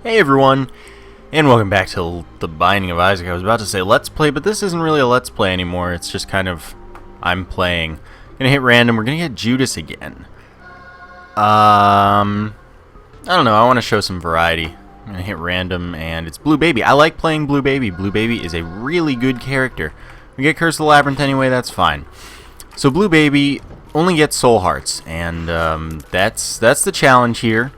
Hey everyone, and welcome back to The Binding of Isaac. I was about to say Let's Play, but this isn't really a Let's Play anymore. It's just kind of, I'm playing. Gonna hit random, we're gonna get Judas again. I don't know, I want to show some variety. I'm gonna hit random, and it's Blue Baby. I like playing Blue Baby. Blue Baby is a really good character. We get Curse of the Labyrinth anyway, that's fine. So Blue Baby only gets soul hearts, and that's the challenge here.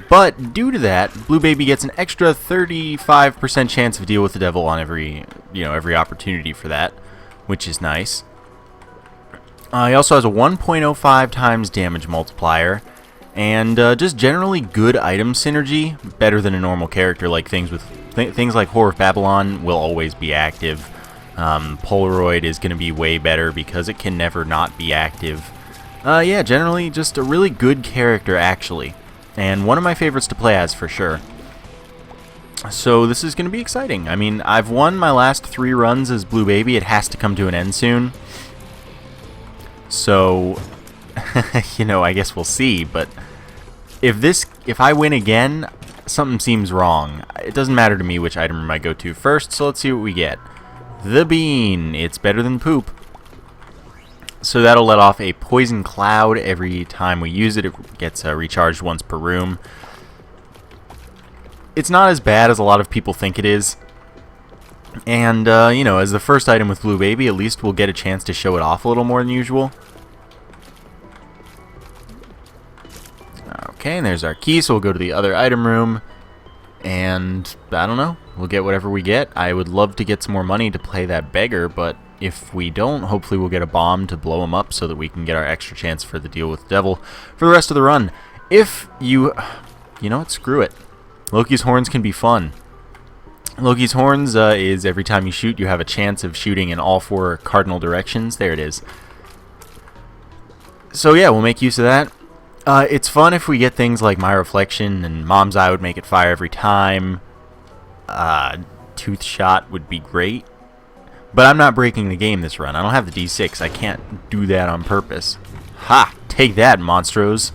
But due to that, Blue Baby gets an extra 35% chance of deal with the devil on every opportunity for that, which is nice. He also has a 1.05 times damage multiplier, and just generally good item synergy, better than a normal character. Like things like Whore of Babylon will always be active. Polaroid is going to be way better because it can never not be active. Yeah, generally just a really good character actually. And one of my favorites to play as, for sure. So this is going to be exciting. I mean, I've won my last 3 runs as Blue Baby. It has to come to an end soon. So, I guess we'll see. But if I win again, something seems wrong. It doesn't matter to me which item I go to first, so let's see what we get. The Bean. It's better than poop. So that'll let off a poison cloud every time we use it. It gets recharged once per room. It's not as bad as a lot of people think it is. And, as the first item with Blue Baby, at least we'll get a chance to show it off a little more than usual. Okay, and there's our key, so we'll go to the other item room. And, I don't know, we'll get whatever we get. I would love to get some more money to play that beggar, but if we don't, hopefully we'll get a bomb to blow him up so that we can get our extra chance for the deal with the devil for the rest of the run. If you know what, screw it. Loki's Horns can be fun. Loki's Horns is every time you shoot, you have a chance of shooting in all 4 cardinal directions. There it is. So yeah, we'll make use of that. It's fun if we get things like My Reflection and Mom's Eye would make it fire every time. Tooth Shot would be great. But I'm not breaking the game this run. I don't have the D6. I can't do that on purpose. Ha! Take that, monstros!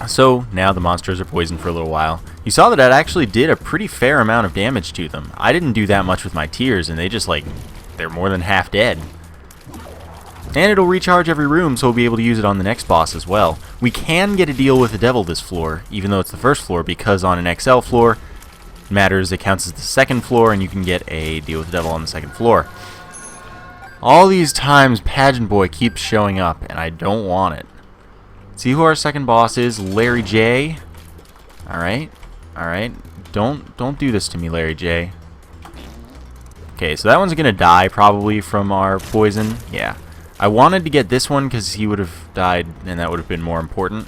So, now the monsters are poisoned for a little while. You saw that actually did a pretty fair amount of damage to them. I didn't do that much with my tears, and they just, they're more than half dead. And it'll recharge every room, so we'll be able to use it on the next boss as well. We can get a deal with the devil this floor, even though it's the first floor, because on an XL floor, matters, it counts as the second floor, and you can get a deal with the devil on the second floor. All these times Pageant Boy keeps showing up, and I don't want it. See who our second boss is, Larry J. Alright. Don't do this to me, Larry J. Okay, so that one's gonna die probably from our poison. Yeah. I wanted to get this one because he would have died, and that would have been more important.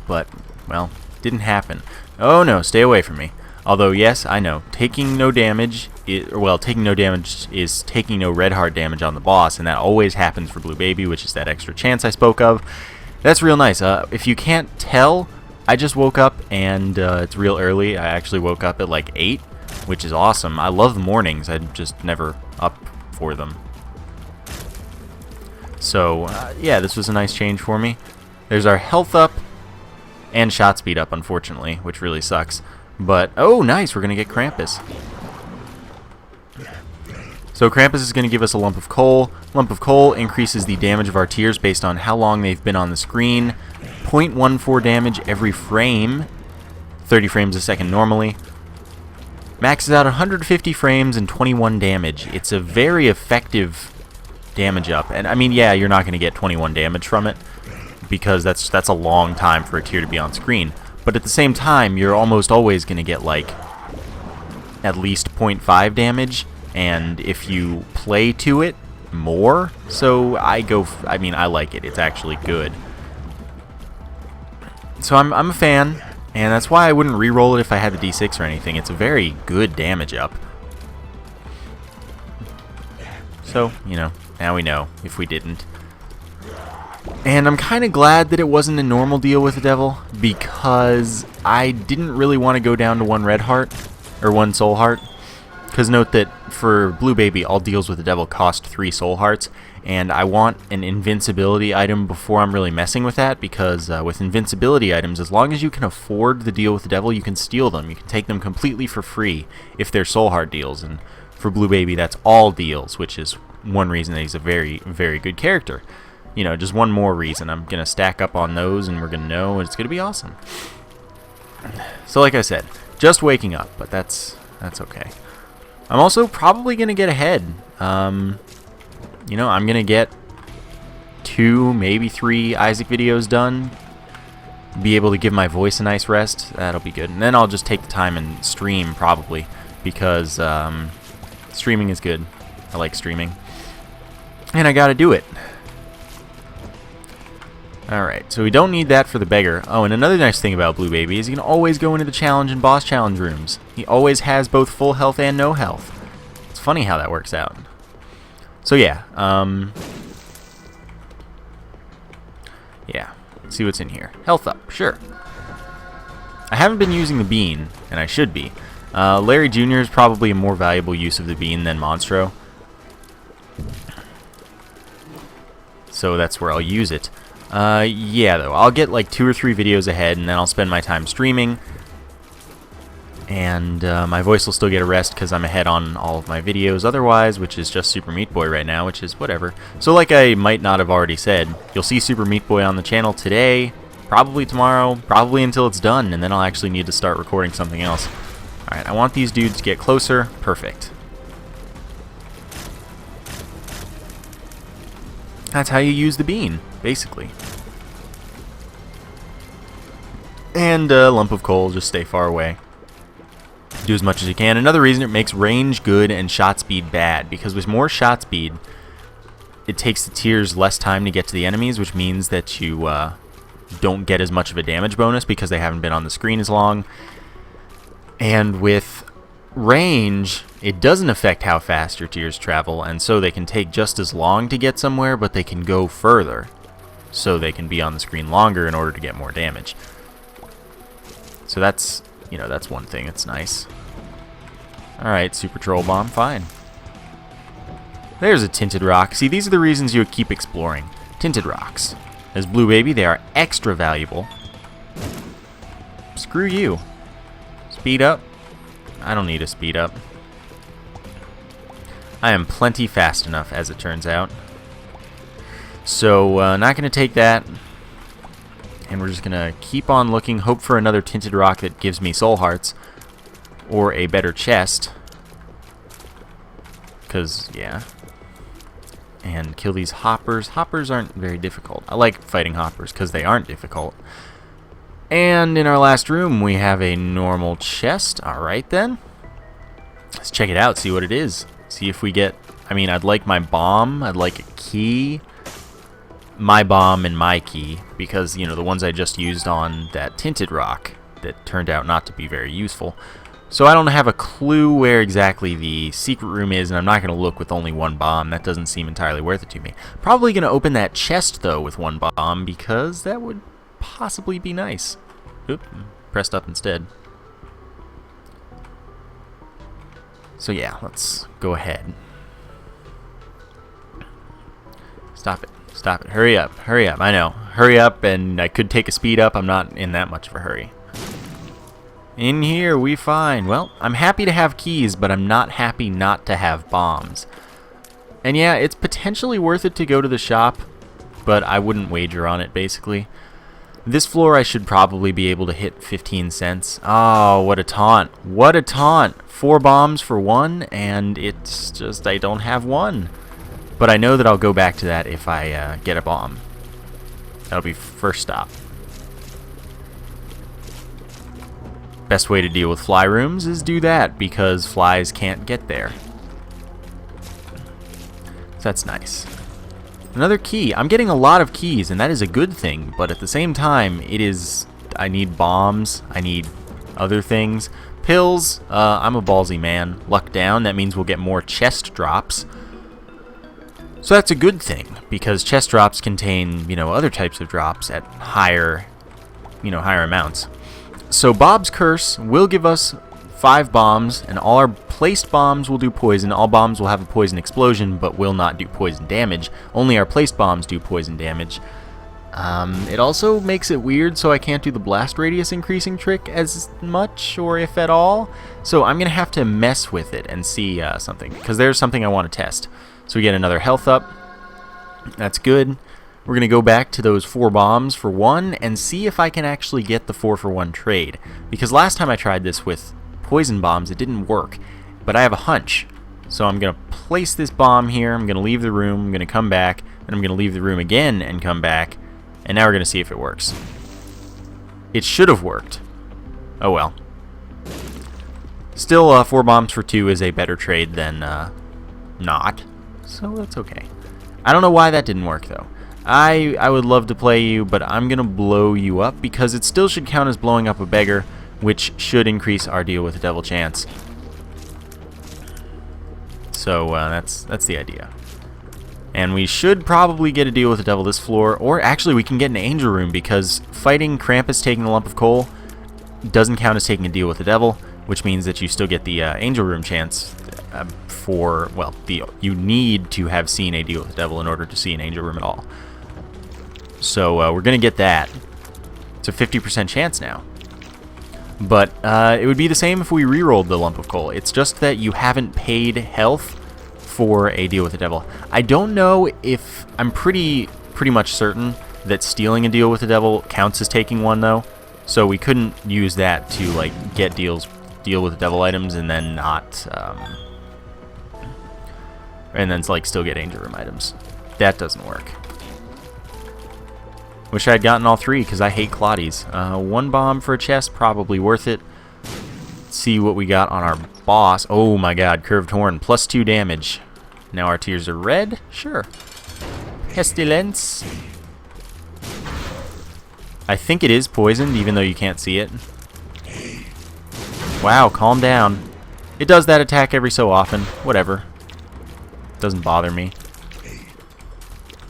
But, well, didn't happen. Oh no, stay away from me. Although, yes, I know, taking no damage is taking no red heart damage on the boss, and that always happens for Blue Baby, which is that extra chance I spoke of. That's real nice. If you can't tell, I just woke up, and it's real early. I actually woke up at like 8, which is awesome. I love the mornings. I'm just never up for them. So, yeah, this was a nice change for me. There's our health up. And shot speed up, unfortunately, which really sucks. But, oh, nice, we're going to get Krampus. So Krampus is going to give us a lump of coal. Lump of coal increases the damage of our tears based on how long they've been on the screen. 0.14 damage every frame. 30 frames a second normally. Maxes out 150 frames and 21 damage. It's a very effective damage up. And, I mean, yeah, you're not going to get 21 damage from it, because that's a long time for a tier to be on screen. But at the same time, you're almost always going to get, at least 0.5 damage, and if you play to it, more. So I like it. It's actually good. So I'm a fan, and that's why I wouldn't re-roll it if I had the D6 or anything. It's a very good damage up. So, now we know if we didn't. And I'm kind of glad that it wasn't a normal deal with the devil, because I didn't really want to go down to 1 red heart, or 1 soul heart, because note that for Blue Baby, all deals with the devil cost 3 soul hearts, and I want an invincibility item before I'm really messing with that, because with invincibility items, as long as you can afford the deal with the devil, you can steal them. You can take them completely for free if they're soul heart deals, and for Blue Baby, that's all deals, which is one reason that he's a very, very good character. You know, just one more reason. I'm going to stack up on those, and we're going to know, and it's going to be awesome. So like I said, just waking up, but that's okay. I'm also probably going to get ahead. You know, I'm going to get 2, maybe 3 Isaac videos done. Be able to give my voice a nice rest. That'll be good. And then I'll just take the time and stream, probably, because streaming is good. I like streaming. And I got to do it. Alright, so we don't need that for the beggar. Oh, and another nice thing about Blue Baby is you can always go into the challenge and boss challenge rooms. He always has both full health and no health. It's funny how that works out. So yeah, yeah, let's see what's in here. Health up, sure. I haven't been using the bean, and I should be. Larry Jr. is probably a more valuable use of the bean than Monstro. So that's where I'll use it. Yeah, though, I'll get like 2 or 3 videos ahead, and then I'll spend my time streaming. And my voice will still get a rest because I'm ahead on all of my videos otherwise, which is just Super Meat Boy right now, which is whatever. So like I might not have already said, you'll see Super Meat Boy on the channel today, probably tomorrow, probably until it's done, and then I'll actually need to start recording something else. Alright, I want these dudes to get closer. Perfect. That's how you use the bean, basically. And a lump of coal, just stay far away. Do as much as you can. Another reason it makes range good and shot speed bad, because with more shot speed, it takes the tiers less time to get to the enemies, which means that you don't get as much of a damage bonus because they haven't been on the screen as long. And with range, it doesn't affect how fast your tiers travel, and so they can take just as long to get somewhere, but they can go further, so they can be on the screen longer in order to get more damage. So that's, you know, that's one thing that's nice. Alright, Super Troll Bomb, fine. There's a Tinted Rock. See, these are the reasons you would keep exploring. Tinted Rocks. As Blue Baby, they are extra valuable. Screw you. Speed up? I don't need a speed up. I am plenty fast enough, as it turns out. So, not going to take that. And we're just going to keep on looking, hope for another Tinted Rock that gives me soul hearts. Or a better chest. Because, yeah. And kill these hoppers. Hoppers aren't very difficult. I like fighting hoppers because they aren't difficult. And in our last room, we have a normal chest. Alright then. Let's check it out, see what it is. See if we get... I mean, I'd like my bomb. I'd like a key. My bomb and my key. Because, you know, the ones I just used on that Tinted Rock that turned out not to be very useful. So I don't have a clue where exactly the secret room is, and I'm not going to look with only one bomb. That doesn't seem entirely worth it to me. Probably going to open that chest, though, with one bomb, because that would possibly be nice. Oop, pressed up instead. So yeah, let's go ahead. Stop it. Stop it. Hurry up. Hurry up. I know. Hurry up, and I could take a speed up. I'm not in that much of a hurry. In here we find, well, I'm happy to have keys, but I'm not happy not to have bombs. And yeah, it's potentially worth it to go to the shop, but I wouldn't wager on it, basically. This floor I should probably be able to hit 15 cents. Oh, what a taunt. What a taunt. 4 bombs for 1, and it's just I don't have 1. But I know that I'll go back to that if I get a bomb. That'll be first stop. Best way to deal with fly rooms is do that, because flies can't get there. So that's nice. Another key. I'm getting a lot of keys, and that is a good thing, but at the same time, it is... I need bombs. I need other things. Pills. I'm a ballsy man. Luck down. That means we'll get more chest drops. So that's a good thing, because chest drops contain, you know, other types of drops at higher, you know, higher amounts. So Bob's Curse will give us 5 bombs, and all our placed bombs will do poison. All bombs will have a poison explosion, but will not do poison damage. Only our placed bombs do poison damage. It also makes it weird, so I can't do the blast radius increasing trick as much, or if at all. So I'm going to have to mess with it and see something, because there's something I want to test. So we get another health up. That's good. We're going to go back to those 4 bombs for 1 and see if I can actually get the 4 for 1 trade. Because last time I tried this with poison bombs, it didn't work. But I have a hunch. So I'm going to place this bomb here. I'm going to leave the room. I'm going to come back. And I'm going to leave the room again and come back. And now we're going to see if it works. It should have worked. Oh well. Still, 4 bombs for 2 is a better trade than not. So that's okay. I don't know why that didn't work, though. I would love to play you, but I'm going to blow you up because it still should count as blowing up a beggar, which should increase our deal with the devil chance. So that's the idea. And we should probably get a deal with the devil this floor, or actually we can get an angel room because fighting Krampus taking the lump of coal doesn't count as taking a deal with the devil, which means that you still get the angel room chance for, well, you need to have seen a deal with the devil in order to see an angel room at all. So we're going to get that. It's a 50% chance now. But it would be the same if we re-rolled the lump of coal. It's just that you haven't paid health for a deal with the devil. I don't know if... I'm pretty much certain that stealing a deal with the devil counts as taking one, though. So we couldn't use that to, like, get deal with the devil items and then not... and then, like, still get angel room items. That doesn't work. Wish I had gotten all 3, because I hate Claudies. 1 bomb for a chest, probably worth it. Let's see what we got on our boss. Oh my god, curved horn, plus 2 damage. Now our tears are red? Sure. Pestilence. I think it is poisoned, even though you can't see it. Wow, calm down. It does that attack every so often. Whatever. Doesn't bother me.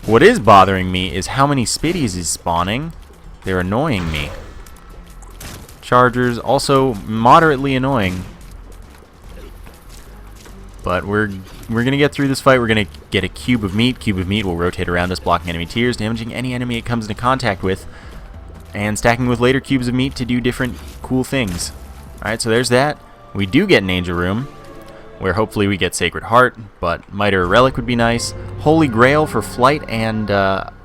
What is bothering me is how many spitties is spawning. They're annoying me. Chargers, also moderately annoying. But we're going to get through this fight. We're going to get a cube of meat. Cube of meat will rotate around us, blocking enemy tears, damaging any enemy it comes into contact with, and stacking with later cubes of meat to do different cool things. Alright, so there's that. We do get an angel room, where hopefully we get Sacred Heart, but Mitre or Relic would be nice. Holy Grail for flight and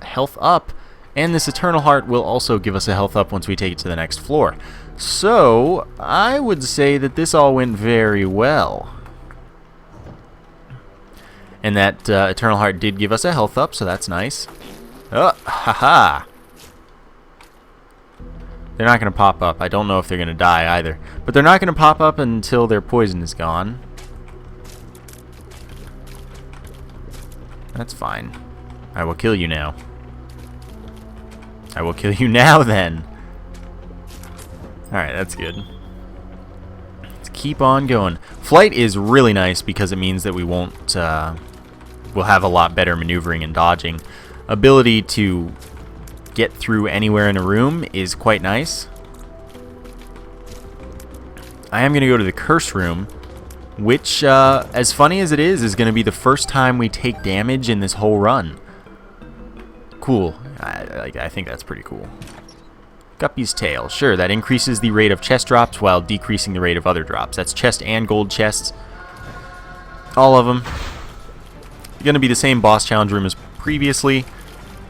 health up, and this Eternal Heart will also give us a health up once we take it to the next floor. So, I would say that this all went very well. And that Eternal Heart did give us a health up, so that's nice. Oh, haha! They're not going to pop up. I don't know if they're going to die either. But they're not going to pop up until their poison is gone. That's fine. I will kill you now. I will kill you now, then. Alright, that's good. Let's keep on going. Flight is really nice because it means that we won't... we'll have a lot better maneuvering and dodging. Ability to get through anywhere in a room is quite nice. I am going to go to the curse room, which, as funny as it is going to be the first time we take damage in this whole run. Cool. I think that's pretty cool. Guppy's Tail. Sure, that increases the rate of chest drops while decreasing the rate of other drops. That's chest and gold chests. All of them. Going to be the same boss challenge room as previously.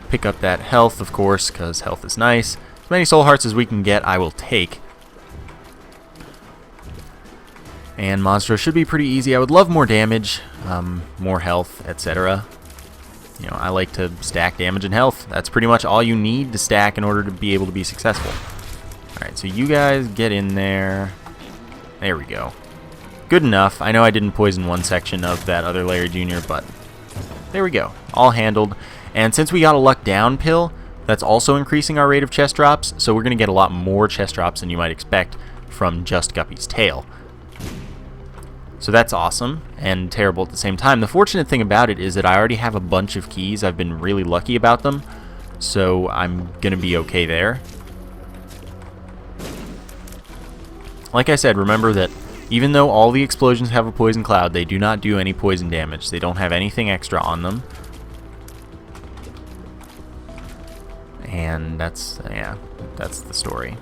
Pick up that health, of course, because health is nice. As many soul hearts as we can get, I will take. And Monstro should be pretty easy. I would love more damage, more health, etc. You know, I like to stack damage and health. That's pretty much all you need to stack in order to be able to be successful. Alright, so you guys get in there. There we go. Good enough. I know I didn't poison one section of that other Larry Jr., but there we go. All handled. And since we got a luck down pill, that's also increasing our rate of chest drops, so we're going to get a lot more chest drops than you might expect from just Guppy's Tail. So that's awesome and terrible at the same time. The fortunate thing about it is that I already have a bunch of keys. I've been really lucky about them, so I'm going to be okay there. Like I said, remember that Even though all the explosions have a poison cloud, they do not do any poison damage. They don't have anything extra on them. And that's the story.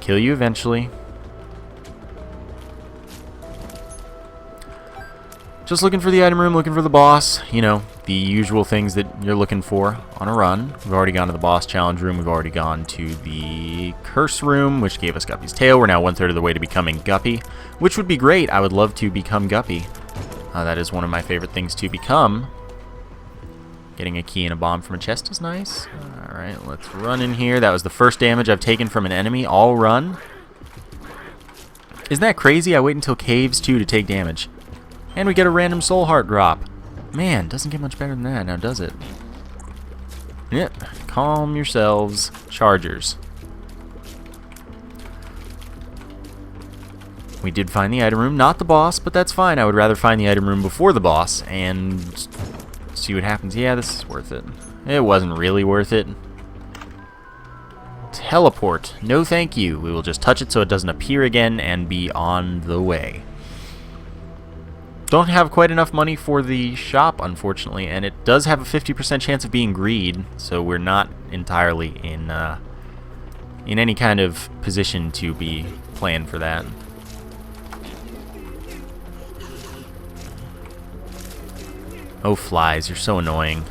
Kill you eventually. Just looking for the item room, looking for the boss. You know, the usual things that you're looking for on a run. We've already gone to the boss challenge room. We've already gone to the curse room, which gave us Guppy's tail. We're now 1/3 of the way to becoming Guppy, which would be great. I would love to become Guppy. That is one of my favorite things to become. Getting a key and a bomb from a chest is nice. Alright, let's run in here. That was the first damage I've taken from an enemy all run. Isn't that crazy? I wait until caves too to take damage. And we get a random soul heart drop. Man, doesn't get much better than that now, does it? Yep. Calm yourselves, chargers. We did find the item room, not the boss, but that's fine. I would rather find the item room before the boss and see what happens. Yeah, this is worth it. It wasn't really worth it. Teleport. No thank you. We will just touch it so it doesn't appear again and be on the way. Don't have quite enough money for the shop, unfortunately, and it does have a 50% chance of being greed, so we're not entirely in any kind of position to be playing for that. Oh, flies, you're so annoying.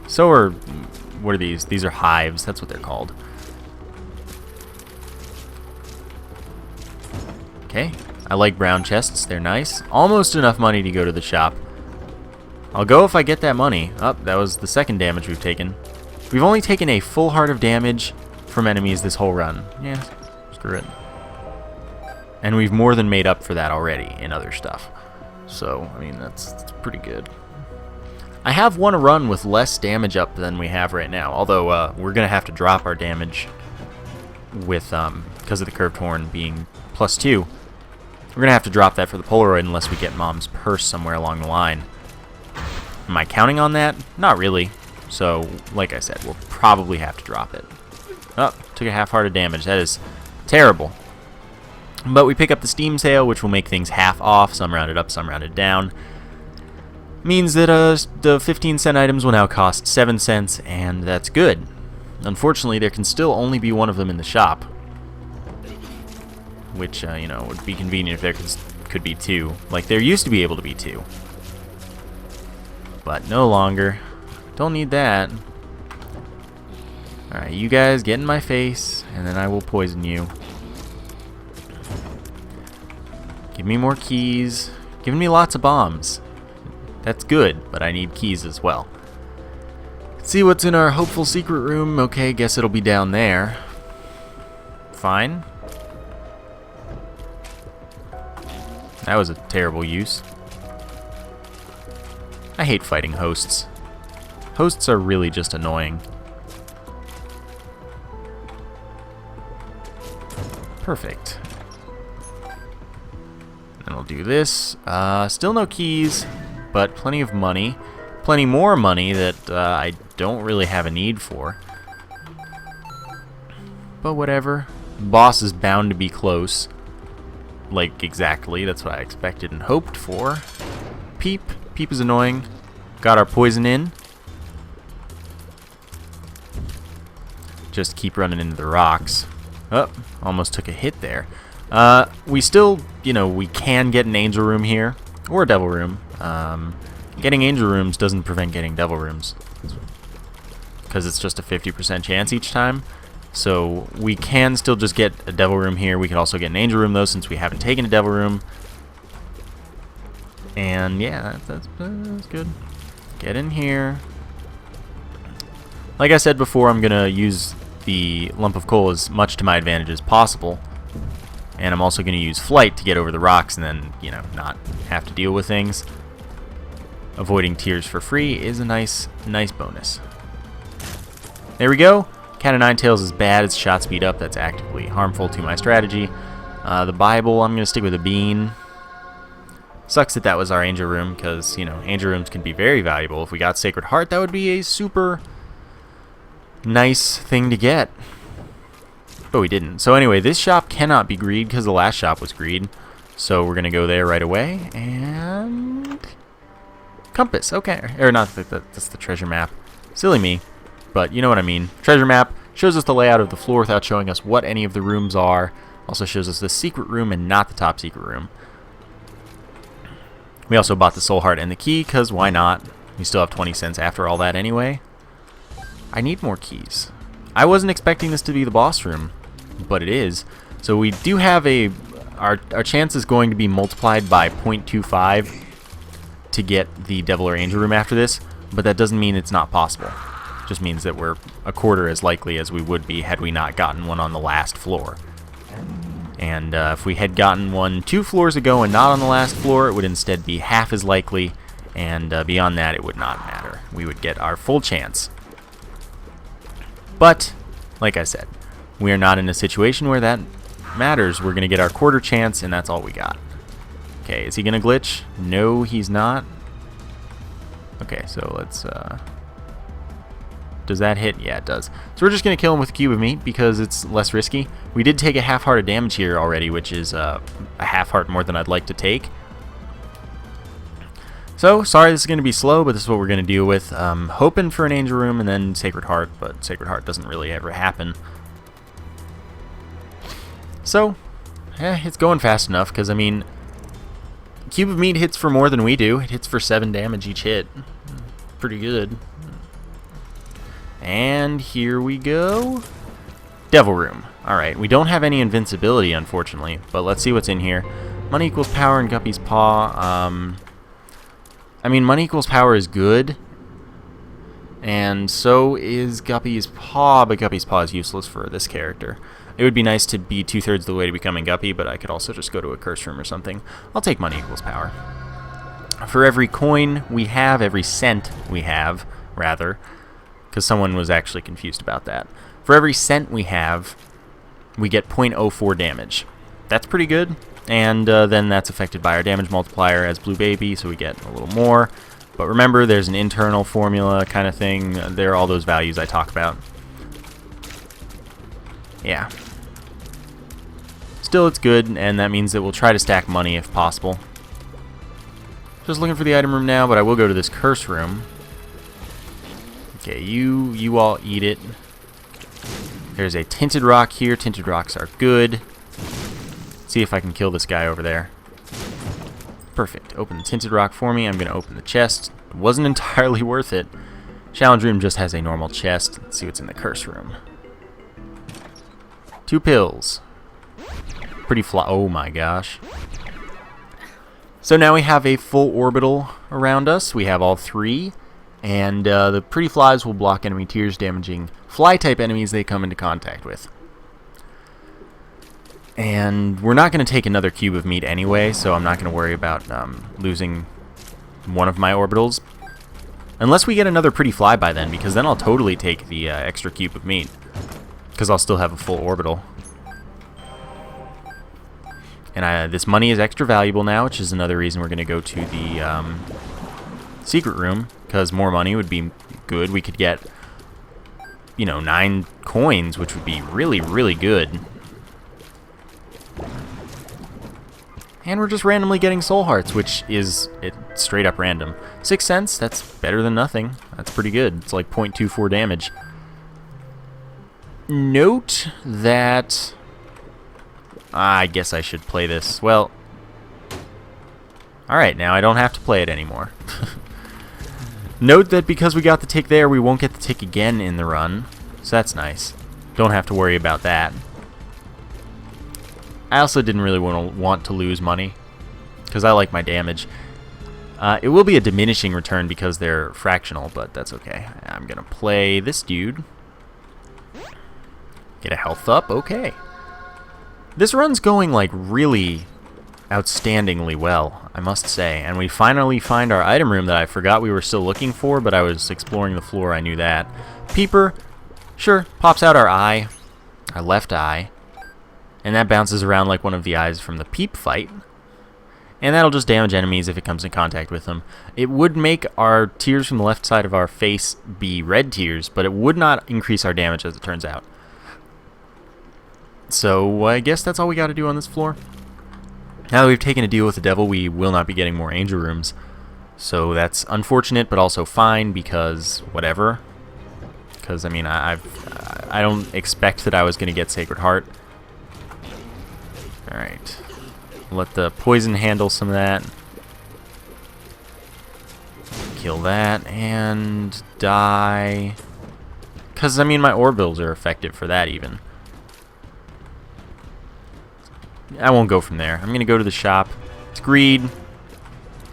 So are... what are these? These are hives, that's what they're called. Okay. I like brown chests, they're nice. Almost enough money to go to the shop. I'll go if I get that money. Oh, that was the second damage we've taken. We've only taken a full heart of damage from enemies this whole run. Yeah, screw it. And we've more than made up for that already in other stuff. So, I mean, that's pretty good. I have won a run with less damage up than we have right now. Although, we're going to have to drop our damage with, because of the curved horn being +2. We're going to have to drop that for the Polaroid unless we get Mom's purse somewhere along the line. Am I counting on that? Not really. So, like I said, we'll probably have to drop it. Oh, took a half heart of damage. That is terrible. But we pick up the Steam sale, which will make things half off. Some rounded up, some rounded down. Means that the 15-cent items will now cost 7 cents, and that's good. Unfortunately, there can still only be one of them in the shop. Which, you know, would be convenient if there could be two. Like, there used to be able to be two. But no longer. Don't need that. Alright, you guys get in my face, and then I will poison you. Give me more keys. Giving me lots of bombs. That's good, but I need keys as well. Let's see what's in our hopeful secret room. Okay, guess it'll be down there. Fine. That was a terrible use. I hate fighting hosts. Hosts are really just annoying. Perfect. And I'll do this. Still no keys, but plenty of money. Plenty more money that I don't really have a need for. But whatever. Boss is bound to be close. Like, exactly. That's what I expected and hoped for. Peep. Peep is annoying. Got our poison in. Just keep running into the rocks. Oh, almost took a hit there. We still, you know, we can get an angel room here. Or a devil room. Getting angel rooms doesn't prevent getting devil rooms. Because it's just a 50% chance each time. So we can still just get a devil room here. We can also get an angel room, though, since we haven't taken a devil room. And, yeah, that's good. Get in here. Like I said before, I'm going to use the lump of coal as much to my advantage as possible. And I'm also going to use flight to get over the rocks and then, you know, not have to deal with things. Avoiding tears for free is a nice bonus. There we go. Cat of Nine Tails is bad. Its shot speed up. That's actively harmful to my strategy. The Bible, I'm going to stick with a bean. Sucks that was our angel room because, you know, angel rooms can be very valuable. If we got Sacred Heart, that would be a super nice thing to get. But we didn't. So anyway, this shop cannot be greed because the last shop was greed. So we're going to go there right away. And... compass, okay. Or not, that's the treasure map. Silly me. But you know what I mean. Treasure map shows us the layout of the floor without showing us what any of the rooms are. Also shows us the secret room and not the top secret room. We also bought the soul heart and the key, because why not? We still have 20 cents after all that anyway. I need more keys. I wasn't expecting this to be the boss room, but it is. So we do have our chance is going to be multiplied by 0.25 to get the devil or angel room after this, but that doesn't mean it's not possible. It just means that we're a quarter as likely as we would be had we not gotten one on the last floor. And if we had gotten one 2 floors ago and not on the last floor, it would instead be half as likely, and beyond that it would not matter. We would get our full chance. But, like I said, we are not in a situation where that matters. We're going to get our quarter chance, and that's all we got. Okay, is he going to glitch? No, he's not. Okay, so let's... does that hit? Yeah, it does. So we're just going to kill him with a cube of meat because it's less risky. We did take a half heart of damage here already, which is a half heart more than I'd like to take. So, sorry this is going to be slow, but this is what we're going to deal with. Hoping for an angel room and then Sacred Heart, but Sacred Heart doesn't really ever happen. So, it's going fast enough, because, I mean, Cube of Meat hits for more than we do. It hits for 7 damage each hit. Pretty good. And here we go. Devil Room. Alright, we don't have any invincibility, unfortunately, but let's see what's in here. Money equals power and Guppy's Paw. I mean, money equals power is good, and so is Guppy's Paw, but Guppy's Paw is useless for this character. It would be nice to be 2/3 of the way to becoming Guppy, but I could also just go to a curse room or something. I'll take money equals power. For every coin we have, every cent we have, rather, because someone was actually confused about that. For every cent we have, we get 0.04 damage. That's pretty good. And then that's affected by our damage multiplier as Blue Baby, so we get a little more. But remember, there's an internal formula kind of thing. There are all those values I talk about. Yeah. Still, it's good, and that means that we'll try to stack money if possible. Just looking for the item room now, but I will go to this curse room. Okay, you all eat it. There's a tinted rock here. Tinted rocks are good. See if I can kill this guy over there. Perfect. Open the tinted rock for me. I'm going to open the chest. It wasn't entirely worth it. Challenge room just has a normal chest. Let's see what's in the curse room. 2 pills. Pretty oh my gosh. So now we have a full orbital around us. We have all 3. And the pretty flies will block enemy tears, damaging fly-type enemies they come into contact with. And we're not going to take another cube of meat anyway, so I'm not going to worry about losing one of my orbitals. Unless we get another pretty fly by then, because then I'll totally take the extra cube of meat. Because I'll still have a full orbital. And this money is extra valuable now, which is another reason we're going to go to the secret room, because more money would be good. We could get, you know, 9 coins, which would be really, really good. And we're just randomly getting soul hearts, which is straight up random. 6 cents, that's better than nothing. That's pretty good. It's like 0.24 damage. Note that... I guess I should play this. Well, alright, now I don't have to play it anymore. Note that because we got the tick there, we won't get the tick again in the run. So that's nice. Don't have to worry about that. I also didn't really want to lose money, because I like my damage. It will be a diminishing return because they're fractional, but that's okay. I'm going to play this dude. Get a health up, okay. This run's going, like, really outstandingly well, I must say. And we finally find our item room that I forgot we were still looking for, but I was exploring the floor, I knew that. Peeper, sure, pops out our eye, our left eye. And that bounces around like one of the eyes from the Peep fight. And that'll just damage enemies if it comes in contact with them. It would make our tears from the left side of our face be red tears, but it would not increase our damage as it turns out. So I guess that's all we got to do on this floor. Now that we've taken a deal with the devil, we will not be getting more angel rooms. So that's unfortunate, but also fine, because whatever. Because, I mean, I don't expect that I was going to get Sacred Heart. Alright. Let the poison handle some of that. Kill that, and die. Because, I mean, my orbitals are effective for that, even. I won't go from there. I'm going to go to the shop. It's greed.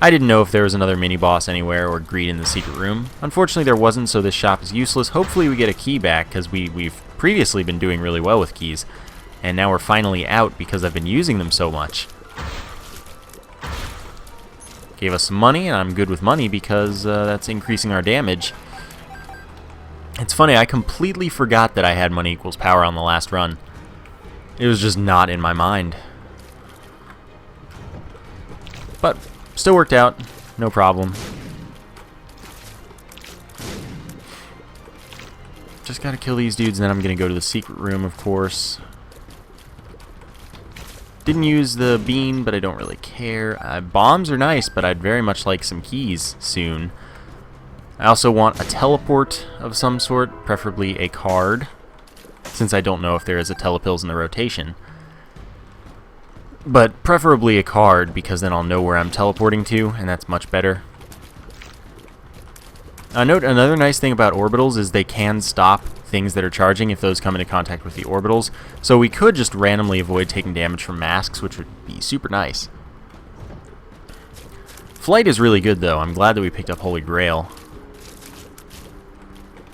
I didn't know if there was another mini-boss anywhere or greed in the secret room. Unfortunately, there wasn't, so this shop is useless. Hopefully we get a key back, because we've previously been doing really well with keys. And now we're finally out because I've been using them so much. Gave us some money, and I'm good with money because that's increasing our damage. It's funny, I completely forgot that I had money equals power on the last run. It was just not in my mind. But still worked out, no problem. Just gotta kill these dudes, and then I'm gonna go to the secret room, of course. Didn't use the bean, but I don't really care. Bombs are nice, but I'd very much like some keys soon. I also want a teleport of some sort, preferably a card, since I don't know if there is a telepills in the rotation. But preferably a card, because then I'll know where I'm teleporting to, and that's much better. Note another nice thing about orbitals is they can stop things that are charging if those come into contact with the orbitals. So we could just randomly avoid taking damage from masks, which would be super nice. Flight is really good, though. I'm glad that we picked up Holy Grail.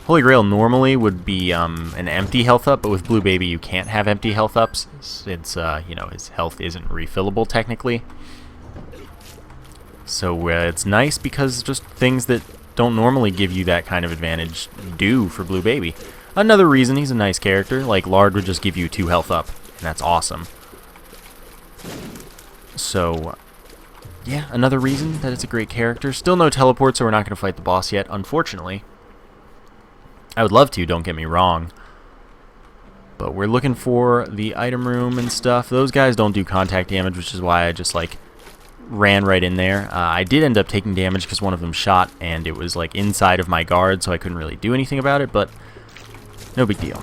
Holy Grail normally would be an empty health up, but with Blue Baby you can't have empty health ups. It's you know, his health isn't refillable technically. So it's nice because just things that don't normally give you that kind of advantage do for Blue Baby. Another reason he's a nice character, like Lard would just give you 2 health up, and that's awesome. So yeah, another reason that it's a great character. Still no teleport, so we're not going to fight the boss yet, unfortunately. I would love to, don't get me wrong. But we're looking for the item room and stuff. Those guys don't do contact damage, which is why I just, like, ran right in there. I did end up taking damage because one of them shot, and it was, like, inside of my guard, so I couldn't really do anything about it, but no big deal.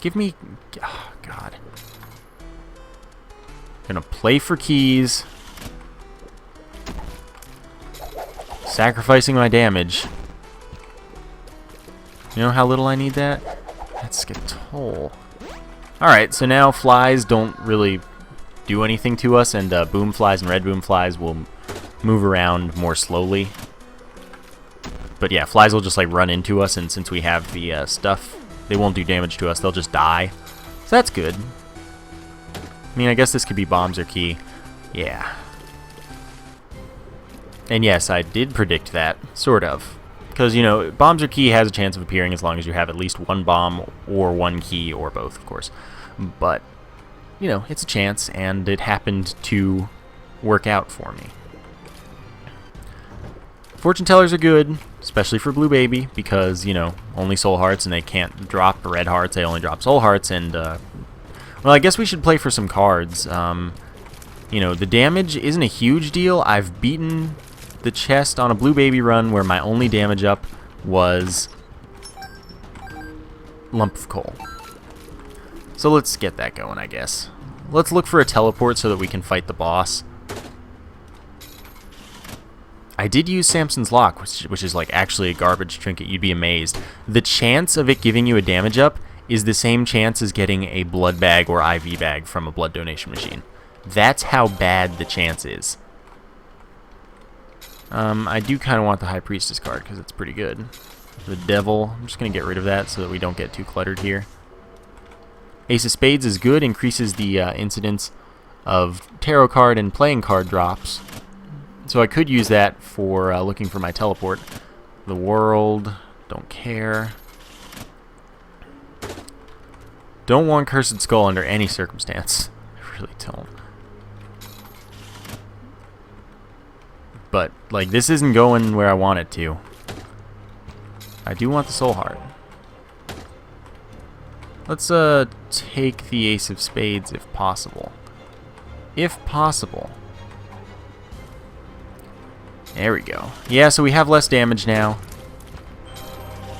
Give me... Oh, God. Gonna play for keys. Sacrificing my damage. You know how little I need that? That's Skatoll. Alright, so now flies don't really do anything to us, and boom flies and red boom flies will move around more slowly. But yeah, flies will just like run into us, and since we have the stuff, they won't do damage to us, they'll just die. So that's good. I mean, I guess this could be bombs or key. Yeah. And yes, I did predict that, sort of. Because, you know, bombs or key has a chance of appearing as long as you have at least 1 bomb or 1 key, or both, of course. But, you know, it's a chance, and it happened to work out for me. Fortune tellers are good, especially for Blue Baby, because, you know, only soul hearts, and they can't drop red hearts, they only drop soul hearts, and, well, I guess we should play for some cards. You know, the damage isn't a huge deal. I've beaten the chest on a Blue Baby run where my only damage up was Lump of Coal. So let's get that going, I guess. Let's look for a teleport so that we can fight the boss. I did use Samson's Lock, which is like actually a garbage trinket. You'd be amazed. The chance of it giving you a damage up is the same chance as getting a blood bag or IV bag from a blood donation machine. That's how bad the chance is. I do kind of want the High Priestess card because it's pretty good. The Devil, I'm just going to get rid of that so that we don't get too cluttered here. Ace of Spades is good, increases the incidence of tarot card and playing card drops. So I could use that for looking for my teleport. The World, don't care. Don't want Cursed Skull under any circumstance. I really don't. But, like, this isn't going where I want it to. I do want the Soul Heart. Let's take the ace of spades if possible. If possible. There we go. Yeah, so we have less damage now.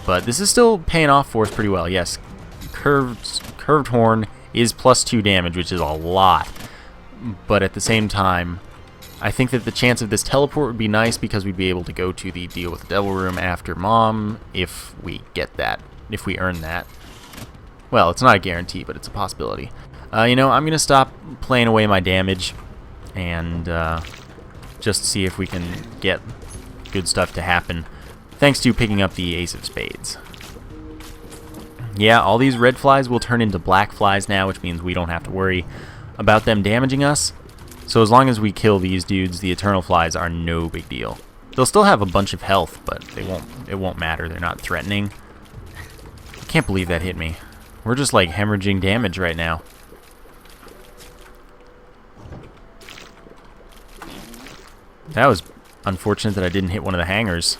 But this is still paying off for us pretty well. Yes, curved horn is +2 damage, which is a lot. But at the same time, I think that the chance of this teleport would be nice because we'd be able to go to the deal with the devil room after Mom if we get that, if we earn that. Well, it's not a guarantee, but it's a possibility. You know, I'm going to stop playing away my damage and just see if we can get good stuff to happen, thanks to picking up the ace of spades. Yeah, all these red flies will turn into black flies now, which means we don't have to worry about them damaging us. So as long as we kill these dudes, the eternal flies are no big deal. They'll still have a bunch of health, but it won't matter. They're not threatening. I can't believe that hit me. We're just like hemorrhaging damage right now. That was unfortunate that I didn't hit one of the hangers.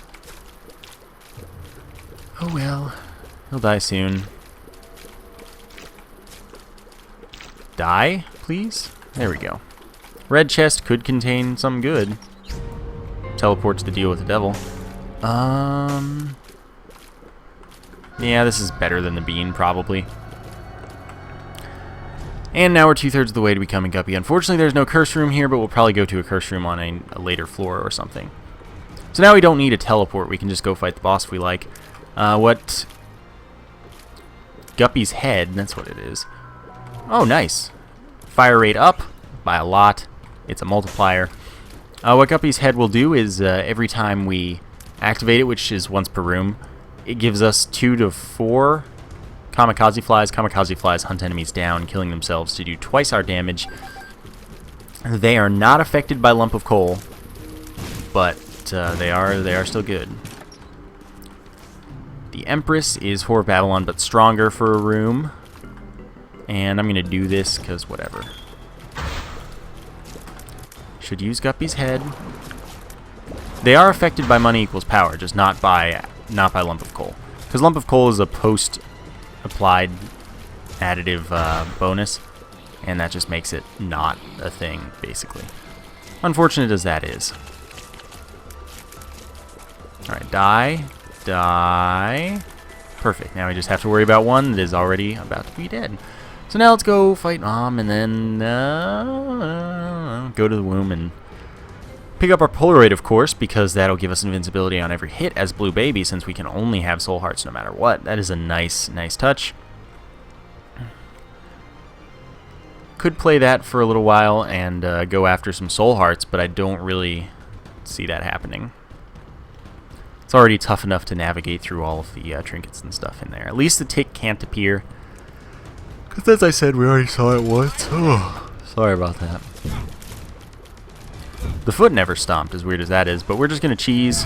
Oh well. He'll die soon. Die, please? There we go. Red chest could contain some good. Teleport to the deal with the devil. Yeah, this is better than the bean, probably. And now we're 2/3 of the way to becoming Guppy. Unfortunately, there's no curse room here, but we'll probably go to a curse room on a later floor or something. So now we don't need a teleport. We can just go fight the boss if we like. What? Guppy's head, that's what it is. Oh, nice. Fire rate up by a lot. It's a multiplier. What Guppy's head will do is every time we activate it, which is once per room, it gives us 2 to 4 kamikaze flies. Kamikaze flies hunt enemies down, killing themselves to do twice our damage. They are not affected by lump of coal, but they are still good. The Empress is Whore of Babylon, but stronger for a room. And I'm going to do this because whatever. Should use Guppy's head. They are affected by money equals power, just not by lump of coal. Because lump of coal is a post-applied additive bonus, and that just makes it not a thing, basically. Unfortunate as that is. Alright, die. Die. Perfect. Now we just have to worry about one that is already about to be dead. So now let's go fight Mom and then go to the womb and pick up our Polaroid, of course, because that'll give us invincibility on every hit as Blue Baby, since we can only have soul hearts no matter what. That is a nice touch. Could play that for a little while and go after some soul hearts, but I don't really see that happening. It's already tough enough to navigate through all of the trinkets and stuff in there. At least the tick can't appear. Because as I said, we already saw it once. Oh, sorry about that. The foot never stomped, as weird as that is, but we're just going to cheese.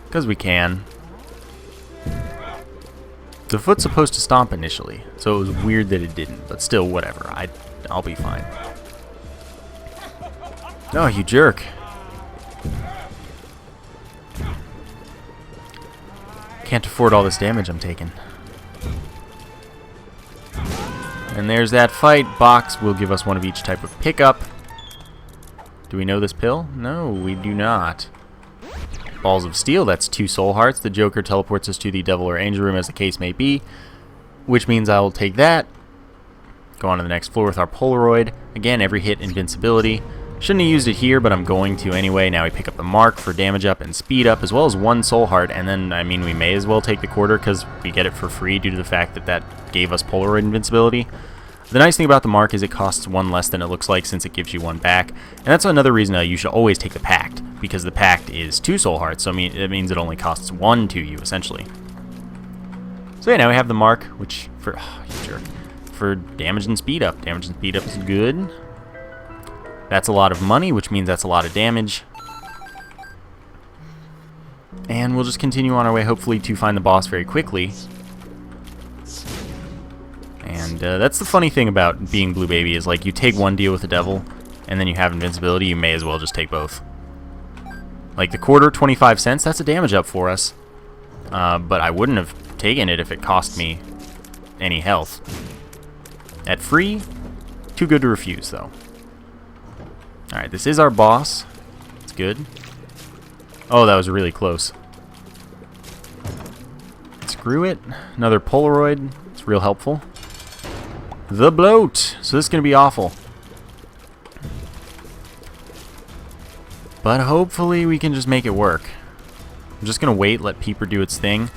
Because we can. The foot's supposed to stomp initially, so it was weird that it didn't, but still, whatever. I'll be fine. Oh, you jerk. Can't afford all this damage I'm taking. And there's that fight. Box will give us one of each type of pickup. Do we know this pill? No, we do not. Balls of Steel, that's 2 soul hearts. The Joker teleports us to the Devil or Angel room, as the case may be, which means I will take that. Go on to the next floor with our Polaroid. Again, every hit invincibility. Shouldn't have used it here, but I'm going to anyway. Now we pick up the Mark for damage up and speed up, as well as 1 soul heart, and then, I mean, we may as well take the quarter because we get it for free due to the fact that that gave us Polaroid invincibility. The nice thing about the Mark is it costs 1 less than it looks like, since it gives you 1 back. And that's another reason you should always take the Pact, because the Pact is 2 soul hearts, so it means it only costs 1 to you, essentially. So yeah, now we have the Mark, which, for damage and speed up. Damage and speed up is good. That's a lot of money, which means that's a lot of damage. And we'll just continue on our way, hopefully, to find the boss very quickly. And that's the funny thing about being Blue Baby, is like you take one deal with the devil, and then you have invincibility, you may as well just take both. Like the quarter, 25 cents, that's a damage up for us. But I wouldn't have taken it if it cost me any health. At free, too good to refuse, though. Alright, this is our boss. It's good. Oh, that was really close. Screw it. Another Polaroid. It's real helpful. The bloat. So this is going to be awful. But hopefully we can just make it work. I'm just going to wait, let Peeper do its thing.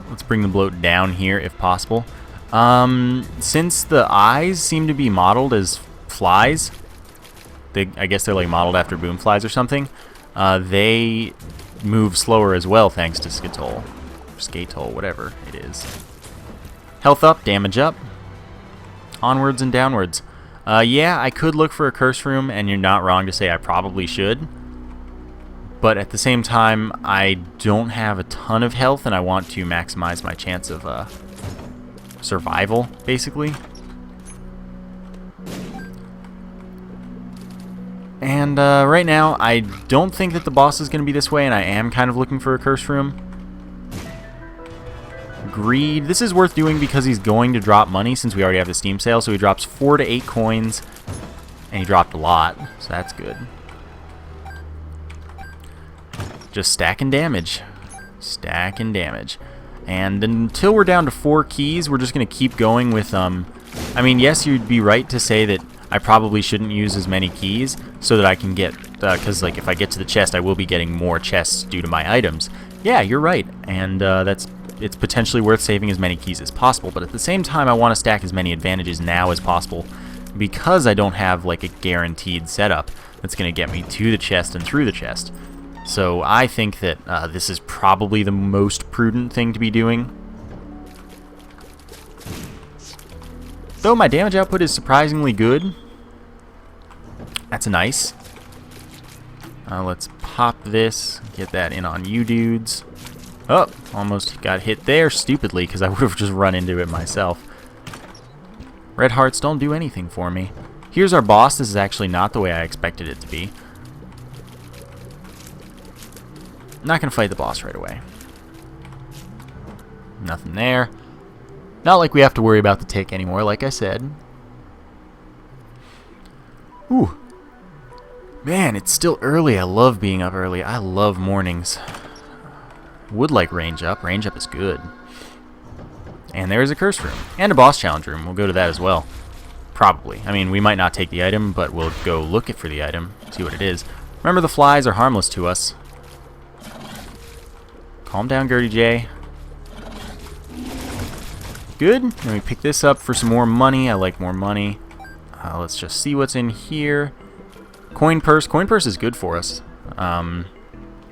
Let's bring the bloat down here if possible. Since the eyes seem to be modeled as flies, I guess they're like modeled after boom flies or something, they move slower as well thanks to Skatole. Skatole, whatever it is. Health up, damage up. Onwards and downwards. Yeah, I could look for a curse room, and you're not wrong to say I probably should. But at the same time, I don't have a ton of health, and I want to maximize my chance of survival, basically. And right now, I don't think that the boss is going to be this way, and I am kind of looking for a curse room. Greed. This is worth doing because he's going to drop money since we already have the Steam sale. So he drops 4 to 8 coins, and he dropped a lot, so that's good. Just stacking damage. Stacking damage. And until we're down to 4 keys, we're just going to keep going with, I mean, yes, you'd be right to say that I probably shouldn't use as many keys so that I can get, because, like, if I get to the chest, I will be getting more chests due to my items. Yeah, you're right, and it's potentially worth saving as many keys as possible, but at the same time, I want to stack as many advantages now as possible because I don't have, like, a guaranteed setup that's going to get me to the chest and through the chest. So I think that this is probably the most prudent thing to be doing. Though my damage output is surprisingly good. That's nice. Let's pop this, get that in on you dudes. Oh, almost got hit there stupidly because I would have just run into it myself. Red hearts don't do anything for me. Here's our boss. This is actually not the way I expected it to be. Not going to fight the boss right away. Nothing there. Not like we have to worry about the tick anymore, like I said. Ooh. Man, it's still early. I love being up early. I love mornings. Would like range up. Range up is good. And there's a curse room. And a boss challenge room. We'll go to that as well. Probably. I mean, we might not take the item, but we'll go look for the item. See what it is. Remember, the flies are harmless to us. Calm down, Gertie J. Good. Then we pick this up for some more money. I like more money. Let's just see what's in here. Coin purse. Coin purse is good for us. So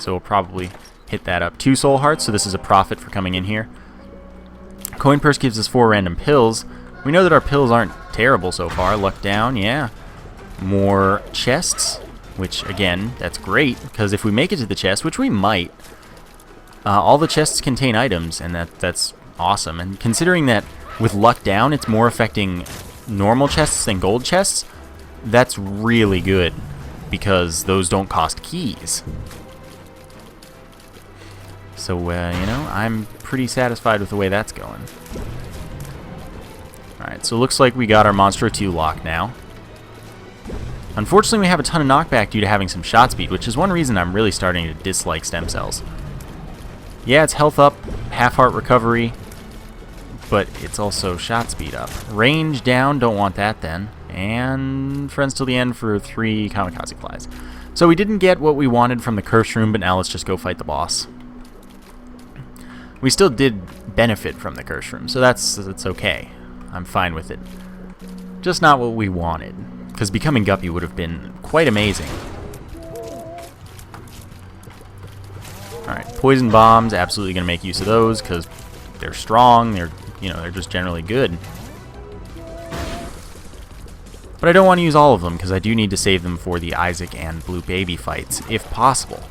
we'll probably hit that up. 2 soul hearts, so this is a profit for coming in here. Coin purse gives us 4 random pills. We know that our pills aren't terrible so far. Luck down, yeah. More chests, which, again, that's great, because if we make it to the chest, which we might, all the chests contain items, and that's awesome. And considering that with luck down, it's more affecting normal chests than gold chests, that's really good, because those don't cost keys. So, you know, I'm pretty satisfied with the way that's going. Alright, so it looks like we got our Monstro 2 lock now. Unfortunately, we have a ton of knockback due to having some shot speed, which is one reason I'm really starting to dislike stem cells. Yeah, it's health up, half heart recovery, but it's also shot speed up. Range down, don't want that then. And friends till the end for 3 kamikaze flies. So we didn't get what we wanted from the curse room, but now let's just go fight the boss. We still did benefit from the curse room, so that's okay. I'm fine with it. Just not what we wanted, because becoming Guppy would have been quite amazing. Alright, poison bombs, absolutely going to make use of those, because they're strong, they're just generally good. But I don't want to use all of them, because I do need to save them for the Isaac and Blue Baby fights, if possible.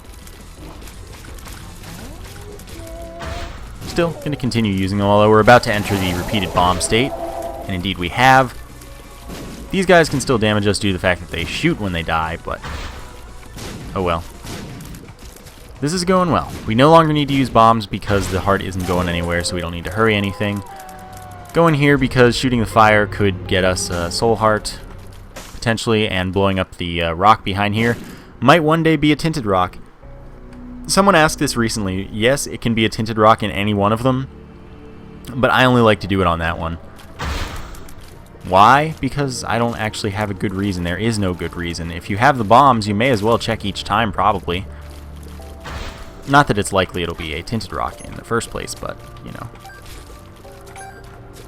Still going to continue using them, although we're about to enter the repeated bomb state, and indeed we have. These guys can still damage us due to the fact that they shoot when they die, but oh well. This is going well. We no longer need to use bombs because the heart isn't going anywhere, so we don't need to hurry anything. Going here because shooting the fire could get us a soul heart, potentially, and blowing up the rock behind here might one day be a tinted rock. Someone asked this recently. Yes, it can be a tinted rock in any one of them, but I only like to do it on that one. Why? Because I don't actually have a good reason. There is no good reason. If you have the bombs, you may as well check each time, probably. Not that it's likely it'll be a tinted rock in the first place, but, you know.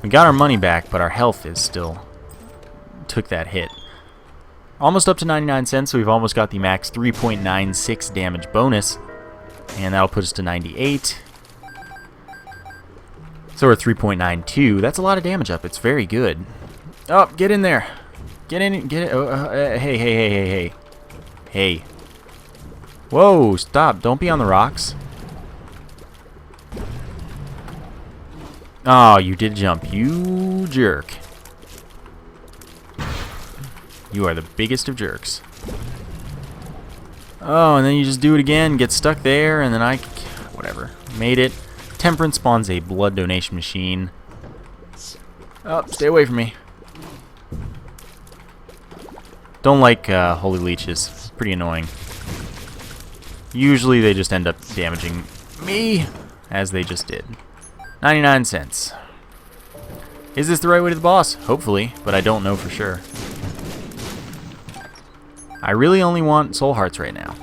We got our money back, but our health is still took that hit. Almost up to 99 cents, so we've almost got the max 3.96 damage bonus. And that'll put us to 98. So we're 3.92. That's a lot of damage up. It's very good. Oh, get in there. Get in. Get it. Hey. Hey. Whoa, stop. Don't be on the rocks. Oh, you did jump. You jerk. You are the biggest of jerks. Oh, and then you just do it again, get stuck there, and then whatever. Made it. Temperance spawns a blood donation machine. Oh, stay away from me. Don't like holy leeches. It's pretty annoying. Usually they just end up damaging me, as they just did. 99 cents. Is this the right way to the boss? Hopefully, but I don't know for sure. I really only want soul hearts right now.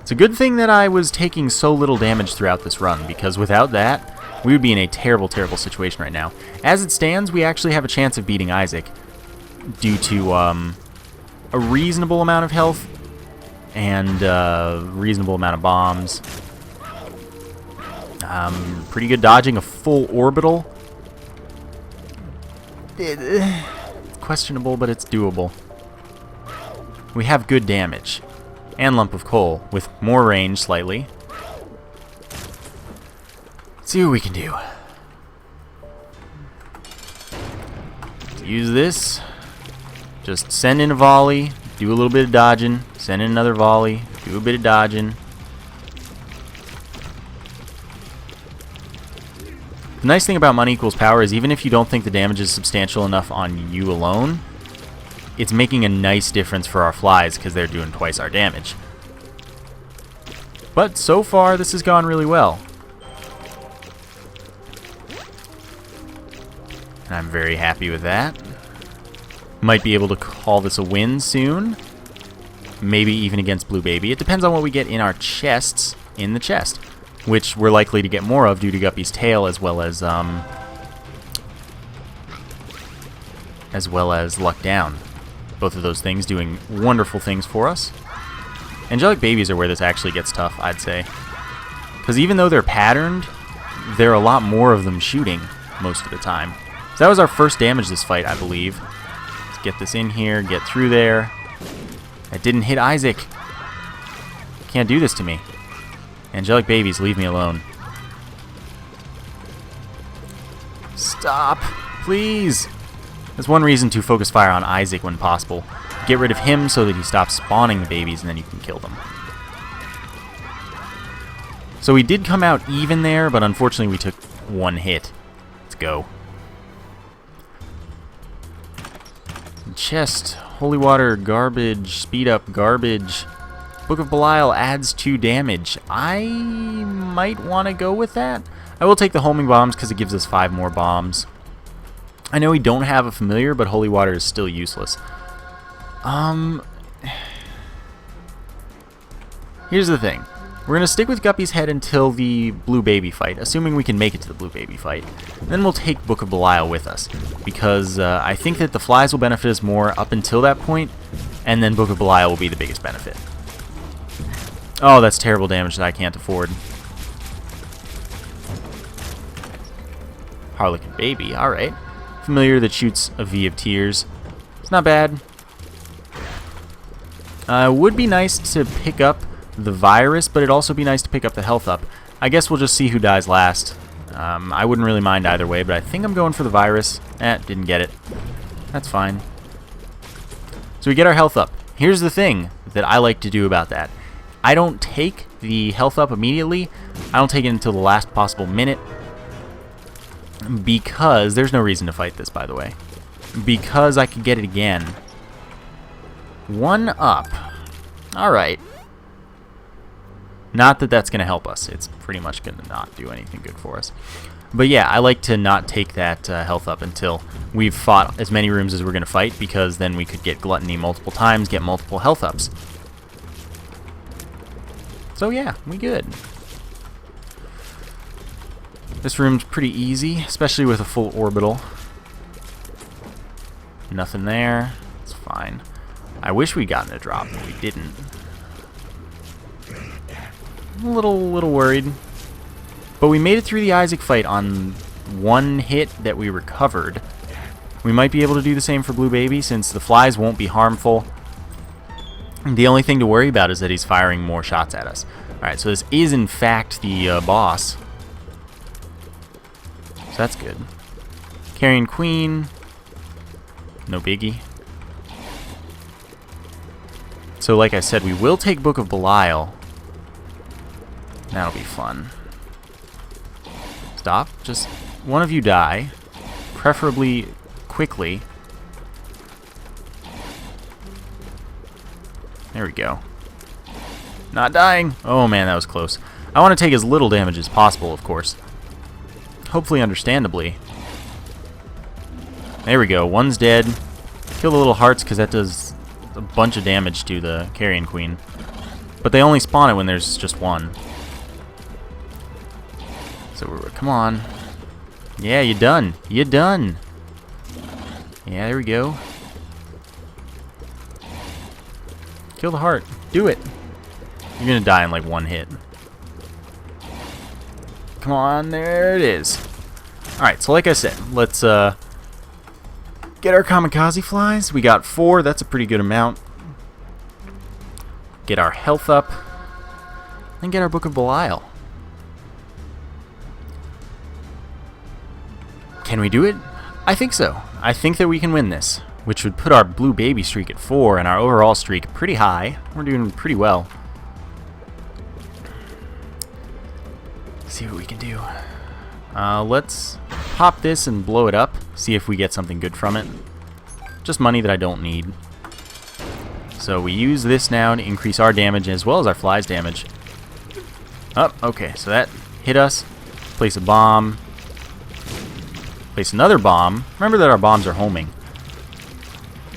It's a good thing that I was taking so little damage throughout this run, because without that, we would be in a terrible, terrible situation right now. As it stands, we actually have a chance of beating Isaac due to a reasonable amount of health and a reasonable amount of bombs. Pretty good dodging, a full orbital. It's questionable, but it's doable. We have good damage. And lump of coal, with more range slightly. Let's see what we can do. Let's use this. Just send in a volley, do a little bit of dodging, send in another volley, do a bit of dodging. The nice thing about money equals power is even if you don't think the damage is substantial enough on you alone, it's making a nice difference for our flies because they're doing twice our damage. But so far, this has gone really well. And I'm very happy with that. Might be able to call this a win soon. Maybe even against Blue Baby. It depends on what we get in our chests in the chest, which we're likely to get more of due to Guppy's tail as well as Luck Down. Both of those things doing wonderful things for us. Angelic Babies are where this actually gets tough, I'd say. Because even though they're patterned, there are a lot more of them shooting most of the time. So that was our first damage this fight, I believe. Let's get this in here, get through there. That didn't hit Isaac. Can't do this to me. Angelic Babies, leave me alone. Stop, please. That's one reason to focus fire on Isaac when possible. Get rid of him so that he stops spawning the babies and then you can kill them. So we did come out even there, but unfortunately we took one hit. Let's go. Chest, holy water, garbage, speed up, garbage. Book of Belial adds 2 damage. I might want to go with that. I will take the homing bombs because it gives us 5 more bombs. I know we don't have a familiar, but holy water is still useless. Here's the thing. We're going to stick with Guppy's head until the Blue Baby fight, assuming we can make it to the Blue Baby fight. Then we'll take Book of Belial with us, because I think that the flies will benefit us more up until that point, and then Book of Belial will be the biggest benefit. Oh, that's terrible damage that I can't afford. Harlequin Baby, alright. Familiar that shoots a V of Tears. It's not bad. Would be nice to pick up the virus, but it'd also be nice to pick up the health up. I guess we'll just see who dies last. I wouldn't really mind either way, but I think I'm going for the virus. Didn't get it. That's fine. So we get our health up. Here's the thing that I like to do about that. I don't take the health up immediately. I don't take it until the last possible minute. Because there's no reason to fight this, by the way. Because I could get it again. 1 up. Alright. Not that that's going to help us. It's pretty much going to not do anything good for us. But yeah, I like to not take that health up until we've fought as many rooms as we're going to fight, because then we could get gluttony multiple times, get multiple health ups. So yeah, we good. This room's pretty easy, especially with a full orbital. Nothing there. It's fine. I wish we'd gotten a drop, but we didn't. I'm a little worried. But we made it through the Isaac fight on 1 hit that we recovered. We might be able to do the same for Blue Baby, since the flies won't be harmful. The only thing to worry about is that he's firing more shots at us. Alright, so this is in fact the boss. So that's good. Carrion Queen. No biggie. So like I said, we will take Book of Belial. That'll be fun. Stop. Just one of you die. Preferably quickly. There we go. Not dying. Oh man, that was close. I want to take as little damage as possible, of course. Hopefully understandably. There we go. One's dead. Kill the little hearts, because that does a bunch of damage to the Carrion Queen. But they only spawn it when there's just one. So come on. Yeah, you done. You done. Yeah, there we go. Kill the heart. Do it. You're gonna die in like 1 hit. Come on, there it is. Alright, so like I said, let's get our kamikaze flies. We got 4, that's a pretty good amount. Get our health up. And get our Book of Belial. Can we do it? I think so. I think that we can win this, which would put our Blue Baby streak at 4 and our overall streak pretty high. We're doing pretty well. See what we can do. Let's pop this and blow it up. See if we get something good from it. Just money that I don't need. So we use this now to increase our damage as well as our flies' damage. Oh, okay. So that hit us. Place a bomb. Place another bomb. Remember that our bombs are homing,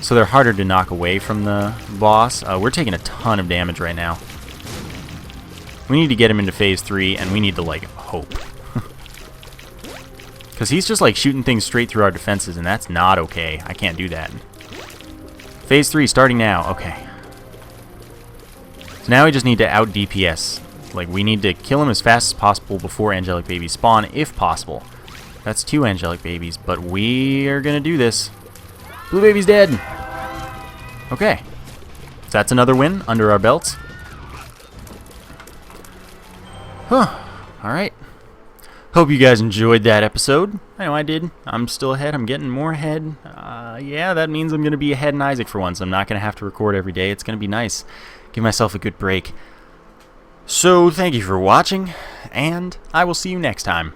so they're harder to knock away from the boss. We're taking a ton of damage right now. We need to get him into phase 3, and we need to, like, hope. Because he's just, like, shooting things straight through our defenses, and that's not okay. I can't do that. Phase 3 starting now. Okay. So now we just need to out DPS. Like, we need to kill him as fast as possible before Angelic Babies spawn, if possible. That's 2 Angelic Babies, but we are going to do this. Blue Baby's dead. Okay. So that's another win under our belts. Huh. Alright. Hope you guys enjoyed that episode. I know I did. I'm still ahead. I'm getting more ahead. Yeah, that means I'm going to be ahead in Isaac for once. I'm not going to have to record every day. It's going to be nice. Give myself a good break. So, thank you for watching, and I will see you next time.